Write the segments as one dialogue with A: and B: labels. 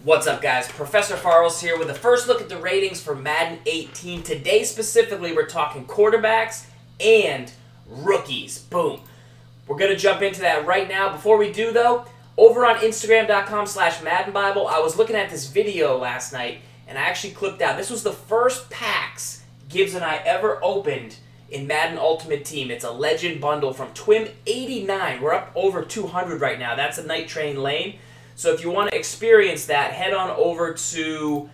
A: What's up, guys? Professor Farrell's here with the first look at the ratings for Madden 18. Today, specifically, we're talking quarterbacks and rookies. Boom. We're going to jump into that right now. Before we do, though, over on Instagram.com/MaddenBible, I was looking at this video last night, and I actually clipped out. This was the first packs Gibbs and I ever opened in Madden Ultimate Team. It's a Legend bundle from Twim89. We're up over 200 right now. That's a Night Train Lane. So if you want to experience that, head on over to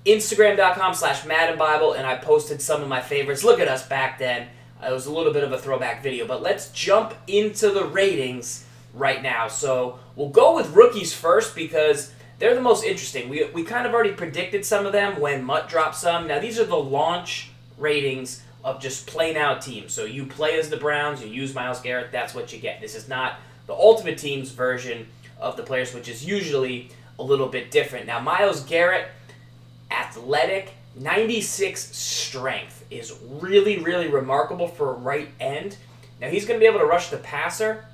A: Instagram.com/MaddenBible, and I posted some of my favorites. Look at us back then. It was a little bit of a throwback video, but let's jump into the ratings right now. So we'll go with rookies first because they're the most interesting. We kind of already predicted some of them when Mutt dropped some. Now these are the launch ratings of just plain out teams. So you play as the Browns, you use Myles Garrett, that's what you get. This is not the Ultimate Team's version of the players, which is usually a little bit different. Now, Myles Garrett, athletic, 96 strength is really, really remarkable for a right end. Now, he's going to be able to rush the passer,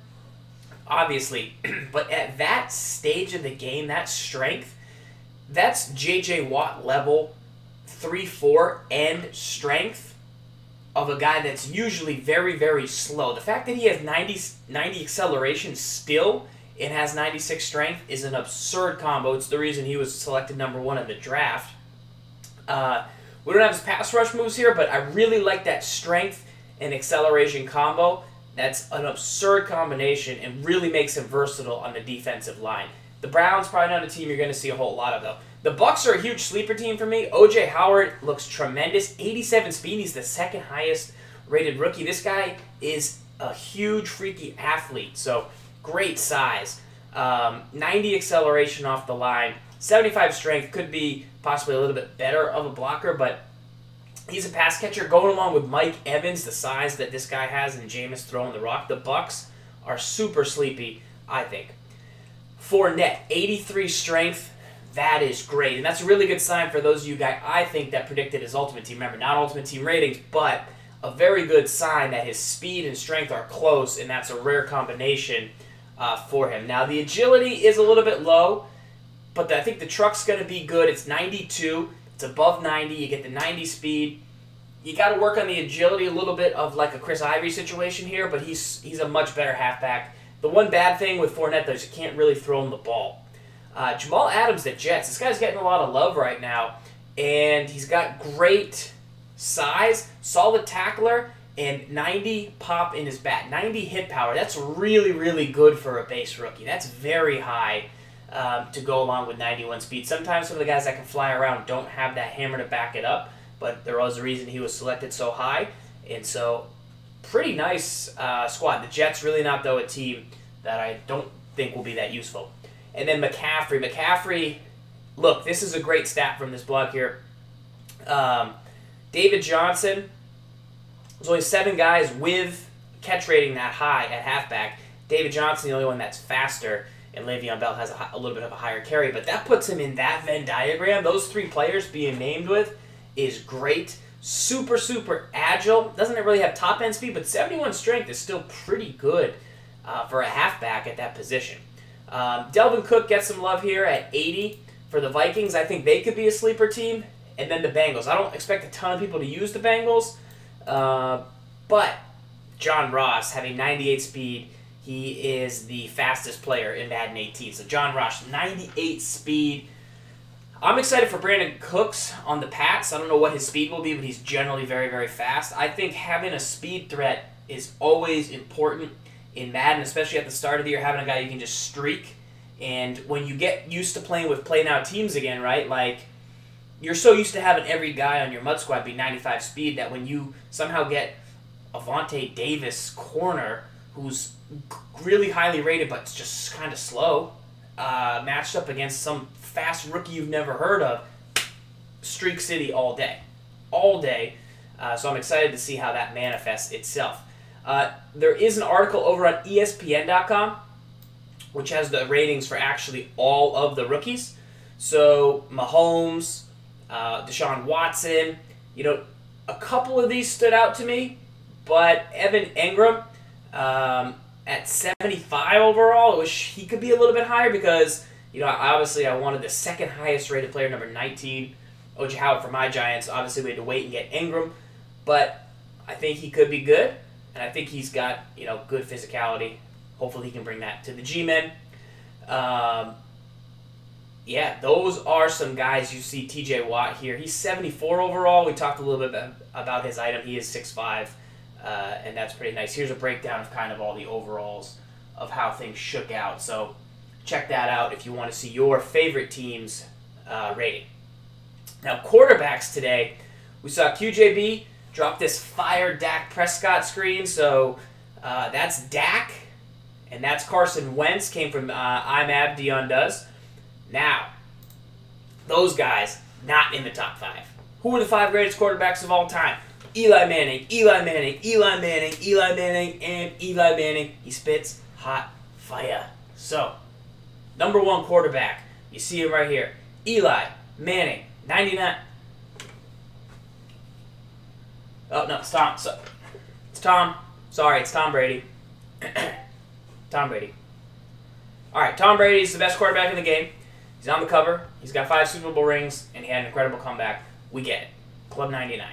A: obviously, but at that stage of the game, that strength, that's J.J. Watt level 3-4 end strength of a guy that's usually very, very slow. The fact that he has 90 acceleration still and has 96 strength is an absurd combo. It's the reason he was selected #1 in the draft. We don't have his pass rush moves here, but I really like that strength and acceleration combo. That's an absurd combination and really makes him versatile on the defensive line. The Browns, probably not a team you're going to see a whole lot of, though. The Bucs are a huge sleeper team for me. O.J. Howard looks tremendous. 87 speed. He's the second highest rated rookie. This guy is a huge, freaky athlete. So great size. 90 acceleration off the line. 75 strength. Could be possibly a little bit better of a blocker, but he's a pass catcher. Going along with Mike Evans, the size that this guy has, and Jameis throwing the rock. The Bucs are super sleepy, I think. Fournette, 83 strength. That is great. And that's a really good sign for those of you guys, I think, that predicted his Ultimate Team. Remember, not Ultimate Team ratings, but a very good sign that his speed and strength are close, and that's a rare combination for him. Now, the agility is a little bit low, but I think the truck's going to be good. It's 92. It's above 90. You get the 90 speed. You got to work on the agility a little bit of like a Chris Ivory situation here, but he's a much better halfback. The one bad thing with Fournette, though, is you can't really throw him the ball. Jamal Adams, the Jets. This guy's getting a lot of love right now, and he's got great size, solid tackler, and 90 pop in his bat. 90 hit power. That's really, really good for a base rookie. That's very high to go along with 91 speed. Sometimes some of the guys that can fly around don't have that hammer to back it up, but there was a reason he was selected so high, and so pretty nice squad. The Jets really not, though, a team that I don't think will be that useful. And then McCaffrey. McCaffrey, look, this is a great stat from this blog here. David Johnson, there's only 7 guys with catch rating that high at halfback. David Johnson, the only one that's faster, and Le'Veon Bell has a little bit of a higher carry, but that puts him in that Venn diagram. Those 3 players being named with is great. Super, super agile. Doesn't really have top-end speed, but 71 strength is still pretty good for a halfback at that position. Delvin Cook gets some love here at 80 for the Vikings. I think they could be a sleeper team. And then the Bengals. I don't expect a ton of people to use the Bengals, but John Ross, having 98 speed, he is the fastest player in Madden 18. So John Ross, 98 speed. I'm excited for Brandon Cooks on the Pats. I don't know what his speed will be, but he's generally very, very fast. I think having a speed threat is always important in Madden, especially at the start of the year, having a guy you can just streak. And when you get used to playing with play-now teams again, right, like you're so used to having every guy on your mud squad be 95 speed that when you somehow get Avonte Davis corner, who's really highly rated but just kind of slow, matched up against some fast rookie you've never heard of, Streak City all day. All day. So I'm excited to see how that manifests itself. There is an article over on ESPN.com which has the ratings for actually all of the rookies. So Mahomes, Deshaun Watson, a couple of these stood out to me, but Evan Engram at 75 overall, I wish he could be a little bit higher because Obviously I wanted the second highest rated player, number 19, O.J. Howard for my Giants. Obviously we had to wait and get Ingram, but I think he could be good, and I think he's got, good physicality. Hopefully he can bring that to the G-Men. Yeah, those are some guys. You see T.J. Watt here. He's 74 overall. We talked a little bit about his item. He is 6'5", and that's pretty nice. Here's a breakdown of kind of all the overalls of how things shook out. So check that out if you want to see your favorite team's rating. Now, quarterbacks today, we saw QJB drop this fire Dak Prescott screen. So that's Dak, and that's Carson Wentz. Came from IMAB, Dion does. Now, those guys not in the top 5. Who are the 5 greatest quarterbacks of all time? Eli Manning, Eli Manning, Eli Manning, Eli Manning, and Eli Manning. He spits hot fire. So, number 1 quarterback. You see him right here. Eli Manning, 99. Oh, no, it's Tom. It's Tom. Sorry, it's Tom Brady. Tom Brady. All right, Tom Brady is the best quarterback in the game. He's on the cover. He's got 5 Super Bowl rings, and he had an incredible comeback. We get it. Club 99.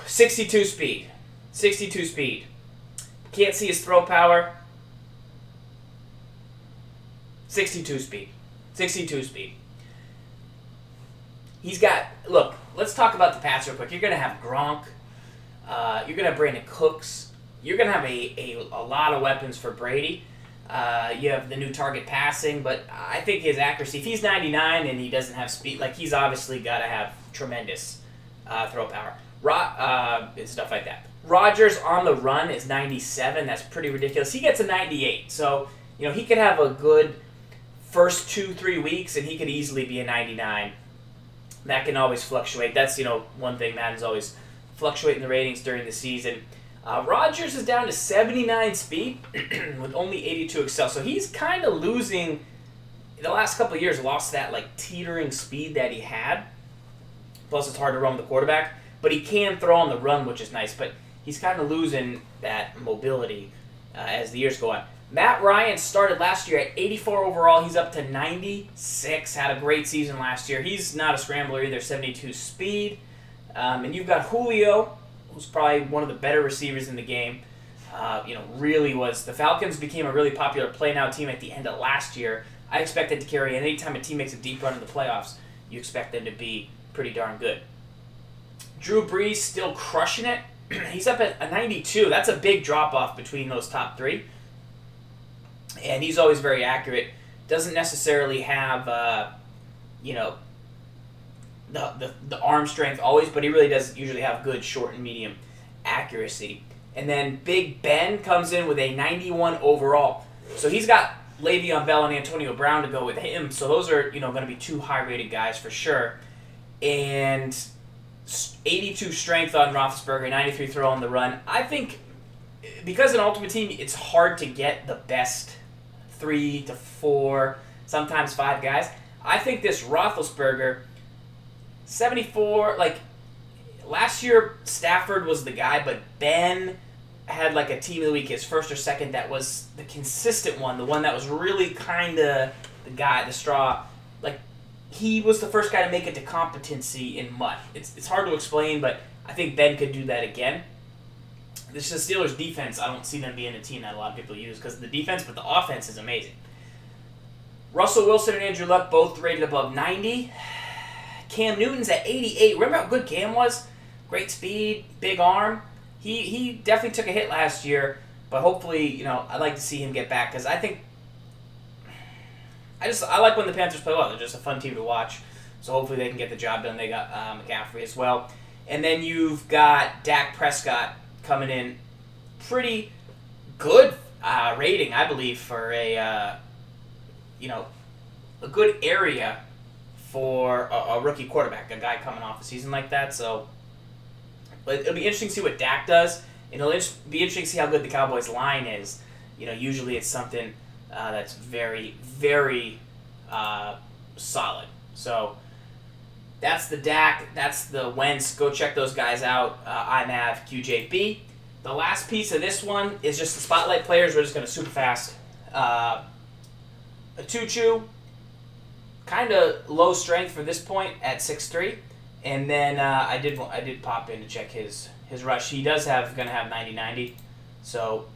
A: 62 speed. 62 speed. Can't see his throw power. 62 speed. 62 speed. He's got... Look, let's talk about the Pats real quick. You're going to have Gronk. You're going to have Brandon Cooks. You're going to have a lot of weapons for Brady. You have the new target passing, but I think his accuracy, if he's 99 and he doesn't have speed, he's obviously got to have tremendous throw power. And stuff like that. Rodgers on the run is 97. That's pretty ridiculous. He gets a 98. So, he could have a good first 2-3 weeks, and he could easily be a 99. That can always fluctuate. That's, one thing Madden's always fluctuating the ratings during the season. Rodgers is down to 79 speed with only 82 excel. So he's kind of losing, the last couple of years, lost that teetering speed that he had. Plus it's hard to run with the quarterback. But he can throw on the run, which is nice. But he's kind of losing that mobility as the years go on. Matt Ryan started last year at 84 overall. He's up to 96. Had a great season last year. He's not a scrambler either, 72 speed. And you've got Julio, who's probably one of the better receivers in the game. Really was. The Falcons became a really popular play-now team at the end of last year. I expect it to carry, and anytime a team makes a deep run in the playoffs, you expect them to be pretty darn good. Drew Brees still crushing it. He's up at a 92. That's a big drop-off between those top 3. And he's always very accurate. Doesn't necessarily have, the arm strength always, but he really does usually have good short and medium accuracy. And then Big Ben comes in with a 91 overall. So he's got Le'Veon Bell and Antonio Brown to go with him. So those are, going to be 2 high-rated guys for sure. And 82 strength on Roethlisberger, 93 throw on the run. I think because in Ultimate Team, it's hard to get the best 3 to 4, sometimes 5 guys. I think this Roethlisberger, 74, last year Stafford was the guy, but Ben had a team of the week, his first or second, that was the consistent one, the one that was really kind of the guy, the straw. He was the first guy to make it to competency in mud. It's hard to explain, but I think Ben could do that again. This is the Steelers' defense. I don't see them being a team that a lot of people use because of the defense, but the offense is amazing. Russell Wilson and Andrew Luck both rated above 90. Cam Newton's at 88. Remember how good Cam was? Great speed, big arm. He definitely took a hit last year, but hopefully, I'd like to see him get back because I think I like when the Panthers play well. They're just a fun team to watch, so hopefully they can get the job done. They got McCaffrey as well. And then you've got Dak Prescott coming in pretty good rating, I believe, for a good area for a rookie quarterback, a guy coming off a season like that. So it'll be interesting to see what Dak does, and it'll be interesting to see how good the Cowboys' line is. Usually it's something that's very, very solid. So that's the Dak, that's the Wentz. Go check those guys out. IMAV, QJB. The last piece of this one is just the spotlight players. We're just going to super fast A Tuchu, kind of low strength for this point at 6'3", and then I did pop in to check his rush. He does gonna have 90-90, so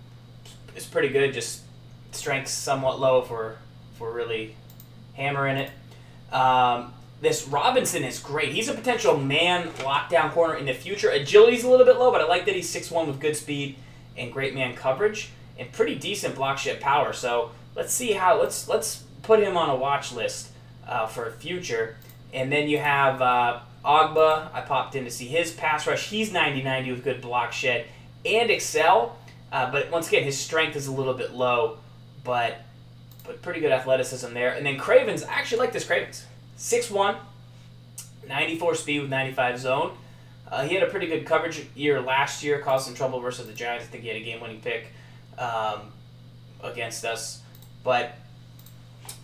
A: it's pretty good. Just strength's somewhat low if we're really hammering it. This Robinson is great. He's a potential man lockdown corner in the future. Agility's a little bit low, but I like that he's 6'1" with good speed and great man coverage and pretty decent block shed power. So let's see how let's put him on a watch list for a future. And then you have Ogba. I popped in to see his pass rush. He's 90-90 with good block shed and excel. But once again, his strength is a little bit low, but pretty good athleticism there. And then Cravens, I actually like this Cravens. 6'1", 94 speed with 95 zone. He had a pretty good coverage year last year, caused some trouble versus the Giants. I think he had a game-winning pick against us. But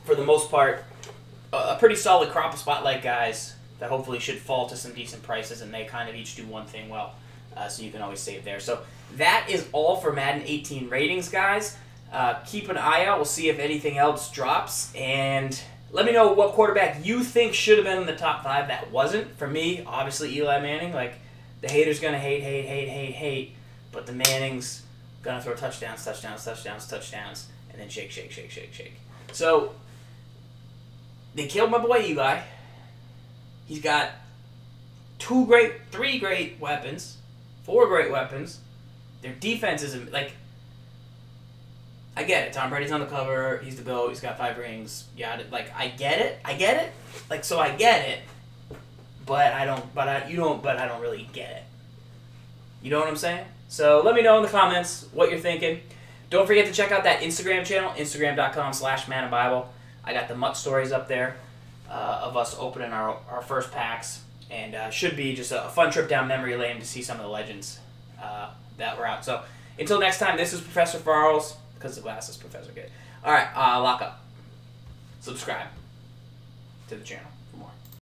A: for the most part, a pretty solid crop of spotlight guys that hopefully should fall to some decent prices, and they kind of each do one thing well. So you can always save there. So that is all for Madden 18 ratings, guys. Keep an eye out. We'll see if anything else drops. And let me know what quarterback you think should have been in the top 5 that wasn't. For me, obviously Eli Manning. Like, the haters going to hate. But the Manning's going to throw touchdowns, and then shake. So, they killed my boy Eli. He's got 3 great weapons, 4 great weapons. Their defense is, like, I get it. Tom Brady's on the cover. He's the GOAT. He's got 5 rings. Yeah, like, I get it. Like, so I get it. But I don't really get it. You know what I'm saying? So let me know in the comments what you're thinking. Don't forget to check out that Instagram channel, instagram.com/manofbible. I got the Mutt stories up there of us opening our first packs. And should be just a fun trip down memory lane to see some of the legends that were out. So until next time, this is Professor Farrells, because the glasses Professor Good. All right, lock up. Subscribe to the channel for more.